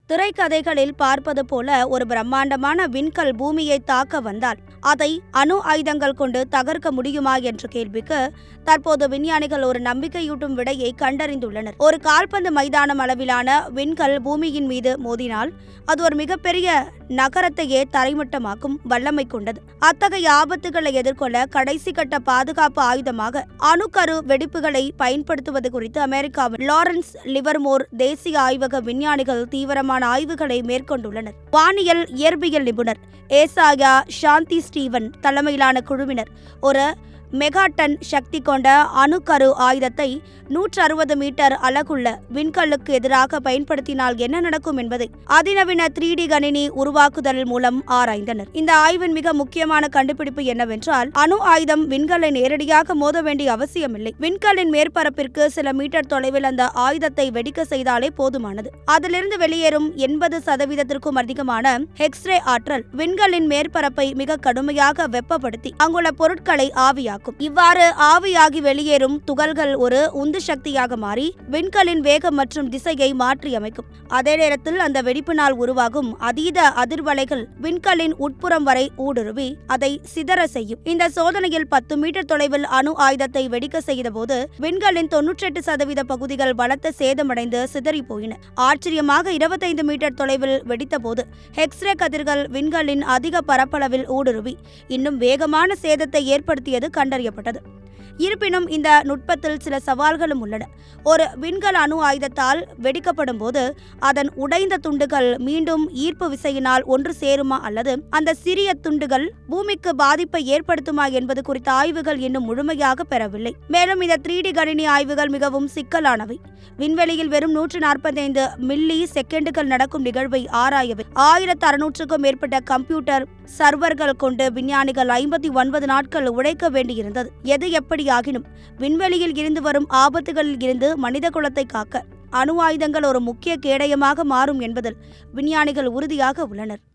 திரைக்கதைகளில் பார்ப்பது போல ஒரு பிரம்மாண்டமான விண்கல் பூமியை தாக்க வந்தால் அதை அணு ஆயுதங்கள் கொண்டு தகர்க்க முடியுமா என்ற கேள்விக்கு தற்போது விஞ்ஞானிகள் ஒரு நம்பிக்கையூட்டும் விடையை கண்டறிந்துள்ளனர். ஒரு கால்பந்து மைதானம் அளவிலான விண்கல் பூமியின் மீது மோதினால் அது ஒரு மிகப்பெரிய நகரத்தையே தரைமட்டமாக்கும் வல்லமை கொண்டது. அத்தகைய ஆபத்துகளை எதிர்கொள்ள கடைசி கட்ட பாதுகாப்பு ஆயுதமாக அணுக்கரு வெடிப்புகளை பயன்படுத்துவது குறித்து அமெரிக்காவின் லாரன்ஸ் லிவர்மோர் தேசிய ஆய்வக விஞ்ஞானிகள் தீவிரமான ஆய்வுகளை மேற்கொண்டுள்ளனர். வானியல் இயற்பியல் நிபுணர் ஏசாயா சாந்தி ஸ்டீவன் தலைமையிலான குழுவினர் ஒரு மெகாடன் சக்தி கொண்ட அணுக்கரு ஆயுதத்தை 160 மீட்டர் அலகுள்ள விண்கல்லுக்கு எதிராக பயன்படுத்தினால் என்ன நடக்கும் என்பதை அதிநவீன 3D கணினி உருவாக்குதல் மூலம் ஆராய்ந்தனர். இந்த ஆய்வின் மிக முக்கியமான கண்டுபிடிப்பு என்னவென்றால், அணு ஆயுதம் விண்கல்லை நேரடியாக மோத வேண்டிய அவசியமில்லை. விண்கல்லின் மேற்பரப்பிற்கு சில மீட்டர் தொலைவில் அந்த ஆயுதத்தை வெடிக்க செய்தாலே போதுமானது. அதிலிருந்து வெளியேறும் 80%க்கும் அதிகமான எக்ஸ்ரே ஆற்றல் விண்கல்லின் மேற்பரப்பை மிக கடுமையாக வெப்பப்படுத்தி அங்குள்ள பொருட்களை ஆவியாக்கும். இவ்வாறு ஆவியாகி வெளியேறும் துகள்கள் ஒரு உந்து சக்தியாக மாறி விண்கல்லின் வேகம் மற்றும் திசையை மாற்றி அமைக்கும். அதே நேரத்தில் அந்த வெடிப்பினால் உருவாகும் அதீத அதிர்வலைகள் விண்கல்லின் உட்புறம் வரை ஊடுருவி அதை சிதற செய்யும். இந்த சோதனையில் 10 மீட்டர் தொலைவில் அணு ஆயுதத்தை வெடிக்க செய்தபோது விண்கல்லின் 98% பகுதிகள் பலத்த சேதமடைந்து சிதறி போயின. ஆச்சரியமாக 25 மீட்டர் தொலைவில் வெடித்தபோது எக்ஸ்ரே கதிர்கள் விண்கல்லின் அதிக பரப்பளவில் ஊடுருவி இன்னும் வேகமான சேதத்தை ஏற்படுத்தியது கண்டறியப்பட்டது. இருப்பினும் இந்த நுட்பத்தில் சில சவால்களும் உள்ளன. ஒரு விண்கல் அணு ஆயுதத்தால் வெடிக்கப்படும் போது அதன் உடைந்த துண்டுகள் மீண்டும் ஈர்ப்பு விசையினால் ஒன்று சேருமா அல்லது அந்த சிறிய துண்டுகள் பூமிக்கு பாதிப்பை ஏற்படுத்துமா என்பது குறித்த ஆய்வுகள் இன்னும் முழுமையாக பெறவில்லை. மேலும் இந்த 3D கணினி ஆய்வுகள் மிகவும் சிக்கலானவை. விண்வெளியில் வெறும் 145 மில்லி செகண்டுகள் நடக்கும் நிகழ்வை ஆராயவை 1600க்கும் மேற்பட்ட கம்ப்யூட்டர் சர்வர்கள் கொண்டு விஞ்ஞானிகள் 59 நாட்கள் உழைக்க வேண்டியிருந்தது. எது எப்படியாகினும் விண்வெளியில் இருந்து வரும் ஆபத்துகளில் இருந்து மனித குலத்தை காக்க அணு ஆயுதங்கள் ஒரு முக்கிய கேடயமாக மாறும் என்பதில் விஞ்ஞானிகள் உறுதியாக உள்ளனர்.